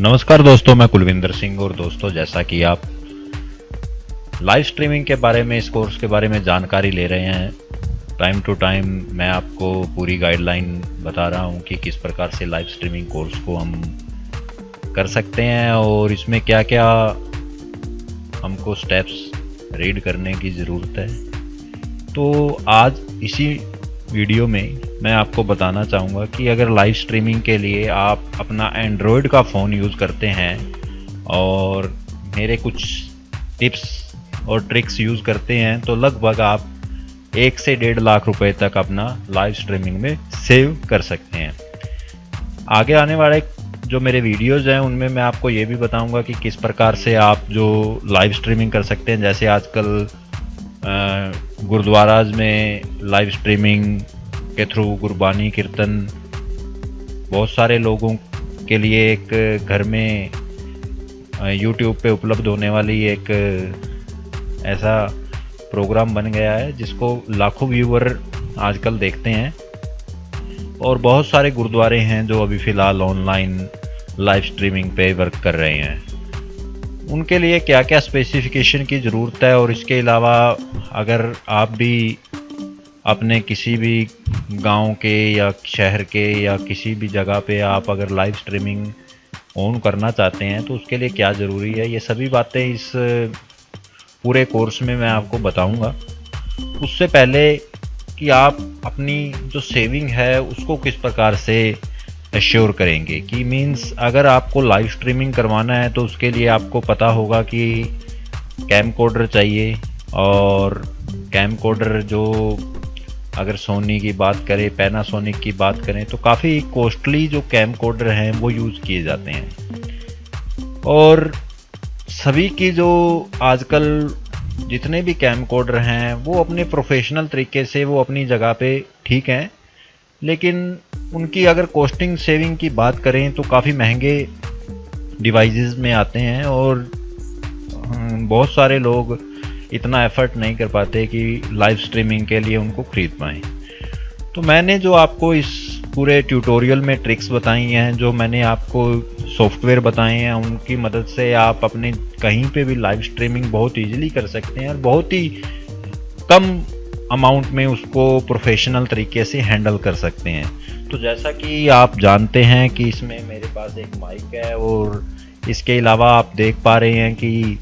नमस्कार दोस्तों, मैं कुलविंदर सिंह। और दोस्तों, जैसा कि आप लाइव स्ट्रीमिंग के बारे में, इस कोर्स के बारे में जानकारी ले रहे हैं, टाइम टू टाइम मैं आपको पूरी गाइडलाइन बता रहा हूं कि किस प्रकार से लाइव स्ट्रीमिंग कोर्स को हम कर सकते हैं और इसमें क्या क्या हमको स्टेप्स रीड करने की ज़रूरत है। तो आज इसी वीडियो में मैं आपको बताना चाहूँगा कि अगर लाइव स्ट्रीमिंग के लिए आप अपना एंड्रॉयड का फ़ोन यूज़ करते हैं और मेरे कुछ टिप्स और ट्रिक्स यूज़ करते हैं तो लगभग आप 1 से 1.5 लाख रुपए तक अपना लाइव स्ट्रीमिंग में सेव कर सकते हैं। आगे आने वाले जो मेरे वीडियोज़ हैं उनमें मैं आपको ये भी बताऊंगा कि किस प्रकार से आप जो लाइव स्ट्रीमिंग कर सकते हैं। जैसे आजकल गुरुद्वाराज में लाइव स्ट्रीमिंग के थ्रू गुरबानी कीर्तन बहुत सारे लोगों के लिए एक घर में यूट्यूब पे उपलब्ध होने वाली एक ऐसा प्रोग्राम बन गया है जिसको लाखों व्यूअर आजकल देखते हैं। और बहुत सारे गुरुद्वारे हैं जो अभी फ़िलहाल ऑनलाइन लाइव स्ट्रीमिंग पे वर्क कर रहे हैं। उनके लिए क्या क्या स्पेसिफिकेशन की ज़रूरत है, और इसके अलावा अगर आप भी अपने किसी भी गांव के या शहर के या किसी भी जगह पे आप अगर लाइव स्ट्रीमिंग ऑन करना चाहते हैं तो उसके लिए क्या ज़रूरी है, ये सभी बातें इस पूरे कोर्स में मैं आपको बताऊंगा। उससे पहले कि आप अपनी जो सेविंग है उसको किस प्रकार से एश्योर करेंगे कि मीन्स अगर आपको लाइव स्ट्रीमिंग करवाना है तो उसके लिए आपको पता होगा कि कैमकोडर चाहिए। और कैमकोडर जो अगर सोनी की बात करें, पैनासोनिक की बात करें तो काफ़ी कॉस्टली जो कैमकोडर हैं वो यूज़ किए जाते हैं। और सभी की जो आजकल जितने भी कैमकोडर हैं वो अपने प्रोफेशनल तरीके से वो अपनी जगह पे ठीक हैं, लेकिन उनकी अगर कॉस्टिंग सेविंग की बात करें तो काफ़ी महंगे डिवाइसेस में आते हैं और बहुत सारे लोग इतना एफर्ट नहीं कर पाते कि लाइव स्ट्रीमिंग के लिए उनको खरीद पाएँ। तो मैंने जो आपको इस पूरे ट्यूटोरियल में ट्रिक्स बताई हैं, जो मैंने आपको सॉफ्टवेयर बताए हैं, उनकी मदद से आप अपने कहीं पे भी लाइव स्ट्रीमिंग बहुत इजीली कर सकते हैं और बहुत ही कम अमाउंट में उसको प्रोफेशनल तरीके से हैंडल कर सकते हैं। तो जैसा कि आप जानते हैं कि इसमें मेरे पास एक माइक है और इसके अलावा आप देख पा रहे हैं कि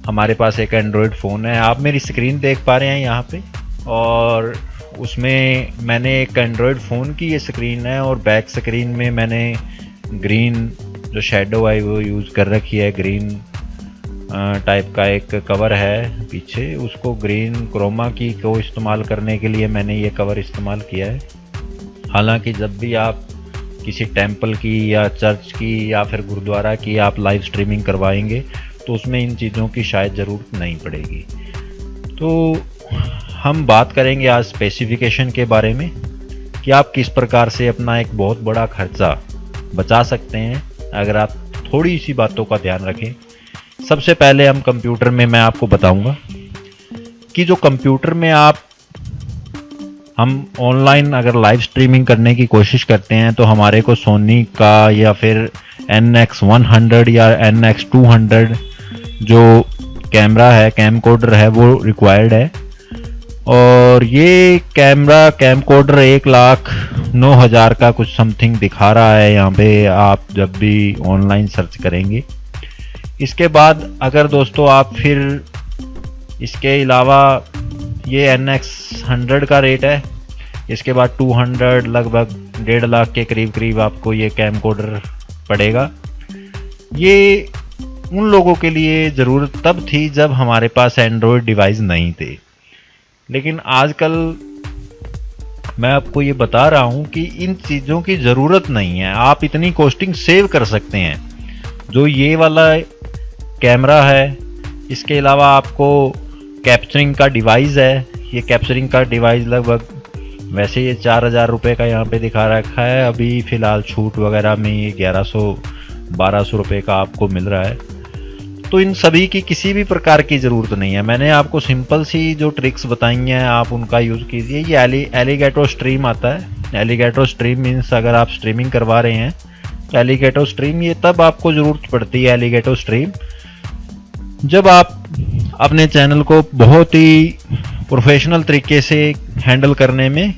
हमारे पास एक एंड्रॉयड फ़ोन है। आप मेरी स्क्रीन देख पा रहे हैं यहाँ पे, और उसमें मैंने एक एंड्रॉयड फ़ोन की ये स्क्रीन है और बैक स्क्रीन में मैंने ग्रीन जो शेडो है वो यूज़ कर रखी है। ग्रीन टाइप का एक कवर है पीछे, उसको ग्रीन क्रोमा की को इस्तेमाल करने के लिए मैंने ये कवर इस्तेमाल किया है। हालांकि जब भी आप किसी टेंपल की या चर्च की या फिर गुरुद्वारा की आप लाइव स्ट्रीमिंग करवाएंगे तो उसमें इन चीज़ों की शायद ज़रूरत नहीं पड़ेगी। तो हम बात करेंगे आज स्पेसिफिकेशन के बारे में कि आप किस प्रकार से अपना एक बहुत बड़ा खर्चा बचा सकते हैं अगर आप थोड़ी सी बातों का ध्यान रखें। सबसे पहले हम कंप्यूटर में मैं आपको बताऊंगा कि जो कंप्यूटर में हम ऑनलाइन अगर लाइव स्ट्रीमिंग करने की कोशिश करते हैं तो हमारे को सोनी का या फिर NX100 या NX200 जो कैमरा है, कैमकोडर है, वो रिक्वायर्ड है। और ये कैमकोडर 1,09,000 का कुछ समथिंग दिखा रहा है यहाँ पे, आप जब भी ऑनलाइन सर्च करेंगे। इसके बाद अगर दोस्तों आप फिर इसके अलावा ये NX100 का रेट है, इसके बाद 200 लगभग 1.5 लाख के करीब आपको ये कैमकोडर पड़ेगा। ये उन लोगों के लिए ज़रूरत तब थी जब हमारे पास एंड्रॉयड डिवाइस नहीं थे, लेकिन आजकल मैं आपको ये बता रहा हूँ कि इन चीज़ों की ज़रूरत नहीं है। आप इतनी कॉस्टिंग सेव कर सकते हैं। जो ये वाला कैमरा है, इसके अलावा आपको कैप्चरिंग का डिवाइस है। ये कैप्चरिंग का डिवाइस लगभग वैसे ये 4,000 रुपये का यहाँ पे दिखा रखा है, अभी फ़िलहाल छूट वगैरह में ये 1100-1200 रुपये का आपको मिल रहा है। तो इन सभी की किसी भी प्रकार की ज़रूरत नहीं है। मैंने आपको सिंपल सी जो ट्रिक्स बताई हैं आप उनका यूज़ कीजिए। ये एलिगेटो स्ट्रीम आता है। एलिगेटो स्ट्रीम मीन्स अगर आप स्ट्रीमिंग करवा रहे हैं एलिगेटो स्ट्रीम, ये तब आपको ज़रूरत पड़ती है एलिगेटो स्ट्रीम जब आप अपने चैनल को बहुत ही प्रोफेशनल तरीके से हैंडल करने में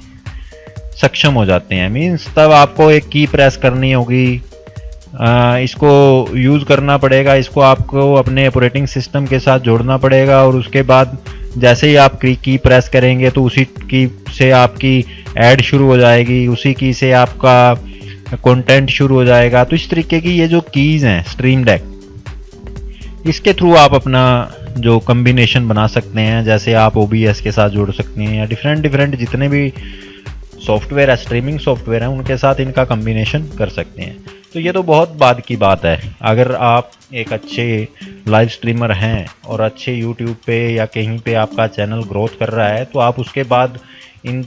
सक्षम हो जाते हैं। मीन्स तब आपको एक की प्रेस करनी होगी, इसको यूज़ करना पड़ेगा, इसको आपको अपने ऑपरेटिंग सिस्टम के साथ जोड़ना पड़ेगा और उसके बाद जैसे ही आप की प्रेस करेंगे तो उसी की से आपकी ऐड शुरू हो जाएगी, उसी की से आपका कंटेंट शुरू हो जाएगा। तो इस तरीके की ये जो कीज़ हैं स्ट्रीम डेक, इसके थ्रू आप अपना जो कम्बिनेशन बना सकते हैं, जैसे आप OBS के साथ जोड़ सकते हैं या डिफरेंट जितने भी सॉफ्टवेयर है, स्ट्रीमिंग सॉफ्टवेयर हैं, उनके साथ इनका कम्बिनेशन कर सकते हैं। तो ये तो बहुत बाद की बात है। अगर आप एक अच्छे लाइव स्ट्रीमर हैं और अच्छे YouTube पे या कहीं पे आपका चैनल ग्रोथ कर रहा है तो आप उसके बाद इन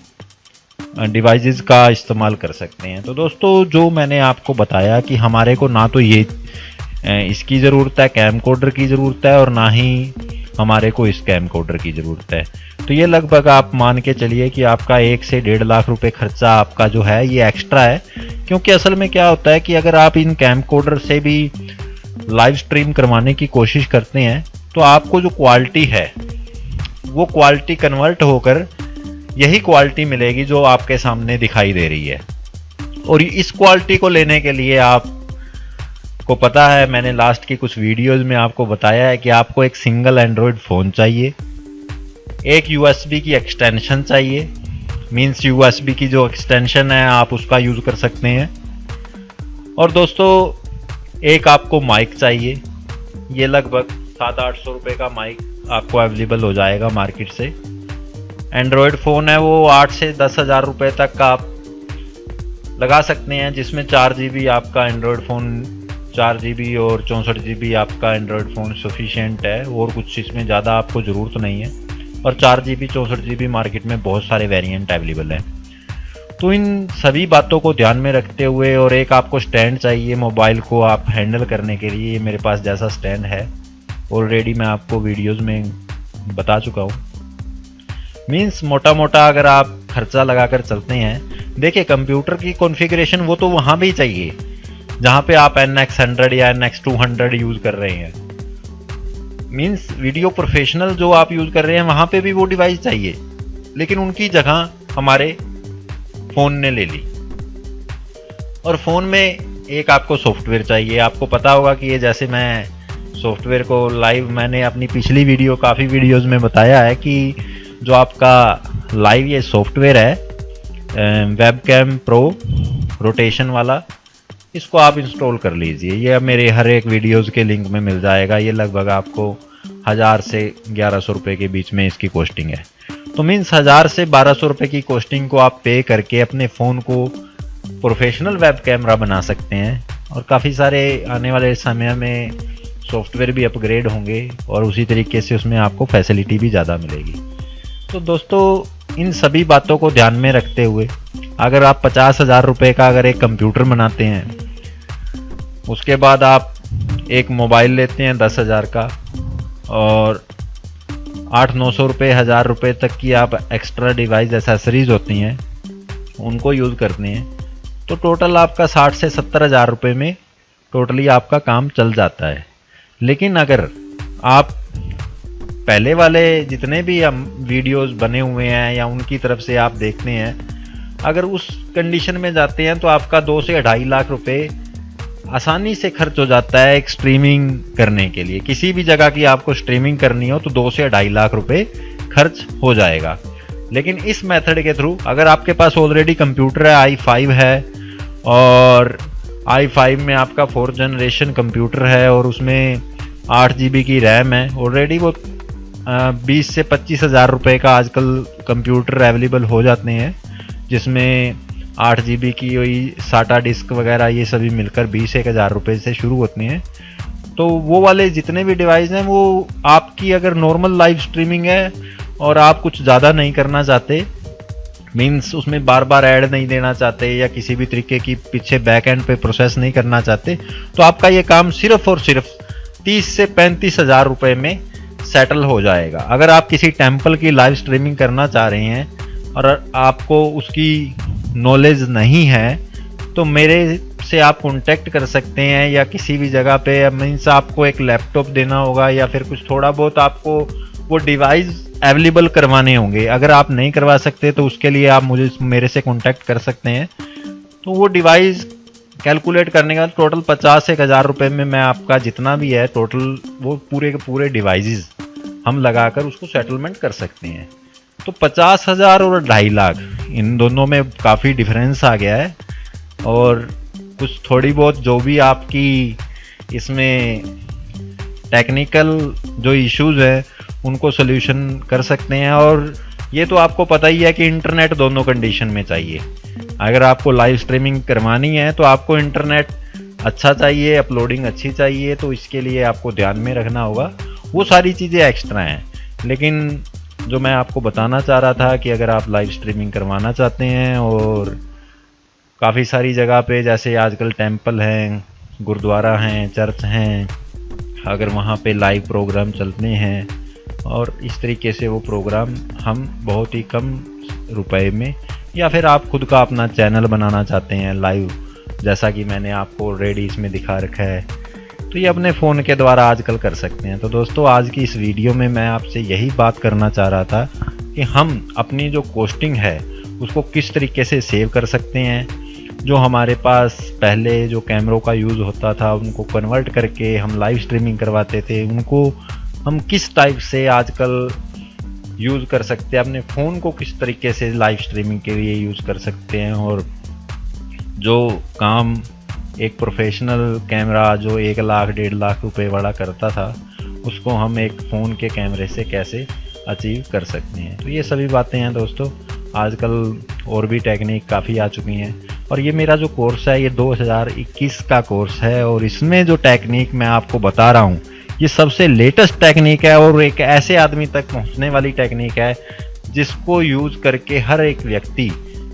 डिवाइसेस का इस्तेमाल कर सकते हैं। तो दोस्तों, जो मैंने आपको बताया कि हमारे को ना तो ये इसकी ज़रूरत है, कैमकोडर की ज़रूरत है, और ना ही हमारे को इस कैमकोडर की ज़रूरत है। तो ये लगभग आप मान के चलिए कि आपका 1 से 1.5 लाख रुपए खर्चा आपका जो है ये एक्स्ट्रा है। क्योंकि असल में क्या होता है कि अगर आप इन कैमकोडर से भी लाइव स्ट्रीम करवाने की कोशिश करते हैं तो आपको जो क्वालिटी है वो क्वालिटी कन्वर्ट होकर यही क्वालिटी मिलेगी जो आपके सामने दिखाई दे रही है। और इस क्वालिटी को लेने के लिए आपको पता है, मैंने लास्ट की कुछ वीडियोस में आपको बताया है कि आपको एक सिंगल एंड्रॉयड फ़ोन चाहिए, एक USB की एक्सटेंशन चाहिए। मीन्स USB की जो एक्सटेंशन है आप उसका यूज़ कर सकते हैं। और दोस्तों, एक आपको माइक चाहिए। ये लगभग 700-800 रुपये का माइक आपको अवेलेबल हो जाएगा मार्केट से। एंड्रॉयड फ़ोन है वो 8 से 10 हज़ार रुपये तक का आप लगा सकते हैं, जिसमें 4 GB आपका एंड्रॉयड फ़ोन, 4 GB और 64 GB आपका एंड्रॉयड फ़ोन सफिशिएंट है, और कुछ इसमें ज़्यादा आपको ज़रूरत नहीं है। और 4 GB 64 GB मार्केट में बहुत सारे वेरिएंट अवेलेबल हैं। तो इन सभी बातों को ध्यान में रखते हुए, और एक आपको स्टैंड चाहिए मोबाइल को आप हैंडल करने के लिए। ये मेरे पास जैसा स्टैंड है ऑलरेडी मैं आपको वीडियोस में बता चुका हूँ। मीन्स मोटा मोटा अगर आप खर्चा लगाकर चलते हैं, देखिए कंप्यूटर की कॉन्फ़िगरेशन वो तो वहाँ भी चाहिए जहाँ पे आप NX100 या NX200 यूज़ कर रहे हैं। मीन्स वीडियो प्रोफेशनल जो आप यूज़ कर रहे हैं वहाँ पे भी वो डिवाइस चाहिए, लेकिन उनकी जगह हमारे फ़ोन ने ले ली। और फ़ोन में एक आपको सॉफ्टवेयर चाहिए। आपको पता होगा कि ये जैसे मैं सॉफ्टवेयर को लाइव, मैंने अपनी पिछली वीडियो, काफ़ी वीडियोस में बताया है कि जो आपका लाइव ये सॉफ्टवेयर है वेबकैम प्रो रोटेशन वाला, इसको आप इंस्टॉल कर लीजिए। ये मेरे हर एक वीडियोस के लिंक में मिल जाएगा। ये लगभग आपको 1000 से 1100 रुपये के बीच में इसकी कॉस्टिंग है। तो मीन्स 1000 से 1200 रुपये की कॉस्टिंग को आप पे करके अपने फ़ोन को प्रोफेशनल वेब कैमरा बना सकते हैं। और काफ़ी सारे आने वाले समय में सॉफ्टवेयर भी अपग्रेड होंगे और उसी तरीके से उसमें आपको फैसिलिटी भी ज़्यादा मिलेगी। तो दोस्तों, इन सभी बातों को ध्यान में रखते हुए अगर आप 50,000 रुपये का अगर एक कंप्यूटर बनाते हैं, उसके बाद आप एक मोबाइल लेते हैं 10,000 का, और 800-900 रुपये 1000 रुपये तक की आप एक्स्ट्रा डिवाइस एसेसरीज होती हैं उनको यूज़ करते हैं, तो टोटल आपका 60 से 70 हज़ार रुपये में टोटली आपका काम चल जाता है। लेकिन अगर आप पहले वाले जितने भी हम वीडियोस बने हुए हैं या उनकी तरफ से आप देखते हैं, अगर उस कंडीशन में जाते हैं तो आपका 2 से 2.5 लाख रुपए आसानी से खर्च हो जाता है एक स्ट्रीमिंग करने के लिए। किसी भी जगह की आपको स्ट्रीमिंग करनी हो तो 2 से 2.5 लाख रुपए खर्च हो जाएगा। लेकिन इस मेथड के थ्रू अगर आपके पास ऑलरेडी कंप्यूटर है, i5 है, और i5 में आपका 4th जनरेशन कंप्यूटर है और उसमें 8 GB की रैम है, ऑलरेडी वो 20 से 25 हज़ार रुपये का आजकल कंप्यूटर अवेलेबल हो जाते हैं, जिसमें 8 GB की वही साटा डिस्क वगैरह ये सभी मिलकर 20-1 हज़ार रुपये से शुरू होते हैं। तो वो वाले जितने भी डिवाइस हैं वो आपकी अगर नॉर्मल लाइव स्ट्रीमिंग है और आप कुछ ज़्यादा नहीं करना चाहते, मीन्स उसमें बार बार ऐड नहीं देना चाहते या किसी भी तरीके की पीछे बैक एंड पे प्रोसेस नहीं करना चाहते, तो आपका ये काम सिर्फ और सिर्फ 30 से 35 हज़ार रुपये में सेटल हो जाएगा। अगर आप किसी टेम्पल की लाइव स्ट्रीमिंग करना चाह रहे हैं और आपको उसकी नॉलेज नहीं है, तो मेरे उससे आप कांटेक्ट कर सकते हैं, या किसी भी जगह पे मीन्स आपको एक लैपटॉप देना होगा या फिर कुछ थोड़ा बहुत आपको वो डिवाइस अवेलेबल करवाने होंगे। अगर आप नहीं करवा सकते तो उसके लिए आप मेरे से कांटेक्ट कर सकते हैं। तो वो डिवाइस कैलकुलेट करने का टोटल 50 से 1000 रुपये में मैं आपका जितना भी है टोटल वो पूरे के पूरे डिवाइसेस हम लगाकर उसको सेटलमेंट कर सकते हैं। तो 50,000 और 2.5 लाख इन दोनों में काफ़ी डिफरेंस आ गया है, और कुछ थोड़ी बहुत जो भी आपकी इसमें टेक्निकल जो इश्यूज है उनको सोल्यूशन कर सकते हैं। और ये तो आपको पता ही है कि इंटरनेट दोनों कंडीशन में चाहिए। अगर आपको लाइव स्ट्रीमिंग करवानी है तो आपको इंटरनेट अच्छा चाहिए, अपलोडिंग अच्छी चाहिए, तो इसके लिए आपको ध्यान में रखना होगा। वो सारी चीज़ें एक्स्ट्रा हैं, लेकिन जो मैं आपको बताना चाह रहा था कि अगर आप लाइव स्ट्रीमिंग करवाना चाहते हैं और काफ़ी सारी जगह पे जैसे आजकल टेंपल हैं, गुरुद्वारा हैं, चर्च हैं, अगर वहाँ पे लाइव प्रोग्राम चलते हैं और इस तरीके से वो प्रोग्राम हम बहुत ही कम रुपए में, या फिर आप खुद का अपना चैनल बनाना चाहते हैं लाइव, जैसा कि मैंने आपको ऑलरेडी इसमें दिखा रखा है, तो ये अपने फ़ोन के द्वारा आजकल कर सकते हैं। तो दोस्तों आज की इस वीडियो में मैं आपसे यही बात करना चाह रहा था कि हम अपनी जो कोस्टिंग है उसको किस तरीके से सेव कर सकते हैं। जो हमारे पास पहले जो कैमरों का यूज़ होता था उनको कन्वर्ट करके हम लाइव स्ट्रीमिंग करवाते थे, उनको हम किस टाइप से आजकल यूज़ कर सकते हैं, अपने फ़ोन को किस तरीके से लाइव स्ट्रीमिंग के लिए यूज़ कर सकते हैं, और जो काम एक प्रोफेशनल कैमरा जो 1 लाख 1.5 लाख रुपए वाला करता था उसको हम एक फ़ोन के कैमरे से कैसे अचीव कर सकते हैं। तो ये सभी बातें हैं दोस्तों। आजकल और भी टेक्निक काफ़ी आ चुकी हैं, और ये मेरा जो कोर्स है ये 2021 का कोर्स है, और इसमें जो टेक्निक मैं आपको बता रहा हूँ ये सबसे लेटेस्ट टेक्निक है, और एक ऐसे आदमी तक पहुँचने वाली टेक्निक है जिसको यूज़ करके हर एक व्यक्ति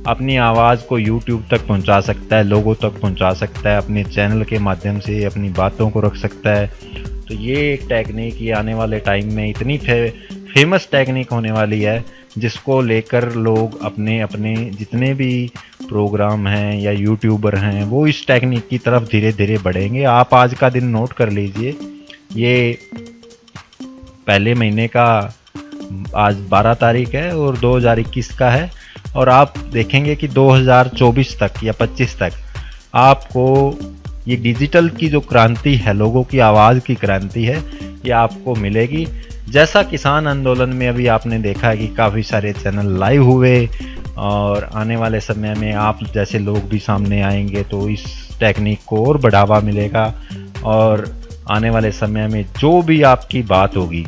अपनी आवाज़ को YouTube तक पहुंचा सकता है, लोगों तक पहुंचा सकता है, अपने चैनल के माध्यम से अपनी बातों को रख सकता है। तो ये एक टेक्निक ये आने वाले टाइम में इतनी फेमस टेक्निक होने वाली है जिसको लेकर लोग अपने अपने जितने भी प्रोग्राम हैं या यूट्यूबर हैं वो इस टेक्निक की तरफ धीरे धीरे बढ़ेंगे। आप आज का दिन नोट कर लीजिए, ये पहले महीने का आज 12 तारीख है और 2021 का है, और आप देखेंगे कि 2024 तक या 25 तक आपको ये डिजिटल की जो क्रांति है, लोगों की आवाज़ की क्रांति है, ये आपको मिलेगी। जैसा किसान आंदोलन में अभी आपने देखा है कि काफ़ी सारे चैनल लाइव हुए, और आने वाले समय में आप जैसे लोग भी सामने आएंगे तो इस टेक्निक को और बढ़ावा मिलेगा, और आने वाले समय में जो भी आपकी बात होगी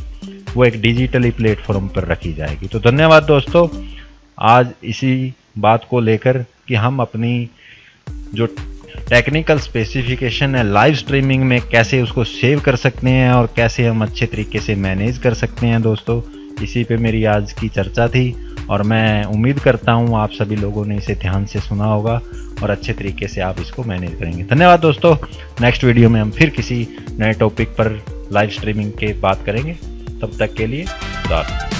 वो एक डिजिटली प्लेटफॉर्म पर रखी जाएगी। तो धन्यवाद दोस्तों, आज इसी बात को लेकर कि हम अपनी जो टेक्निकल स्पेसिफिकेशन है लाइव स्ट्रीमिंग में कैसे उसको सेव कर सकते हैं और कैसे हम अच्छे तरीके से मैनेज कर सकते हैं दोस्तों, इसी पे मेरी आज की चर्चा थी, और मैं उम्मीद करता हूँ आप सभी लोगों ने इसे ध्यान से सुना होगा और अच्छे तरीके से आप इसको मैनेज करेंगे। धन्यवाद दोस्तों, नेक्स्ट वीडियो में हम फिर किसी नए टॉपिक पर लाइव स्ट्रीमिंग के बात करेंगे। तब तक के लिए धन्यवाद।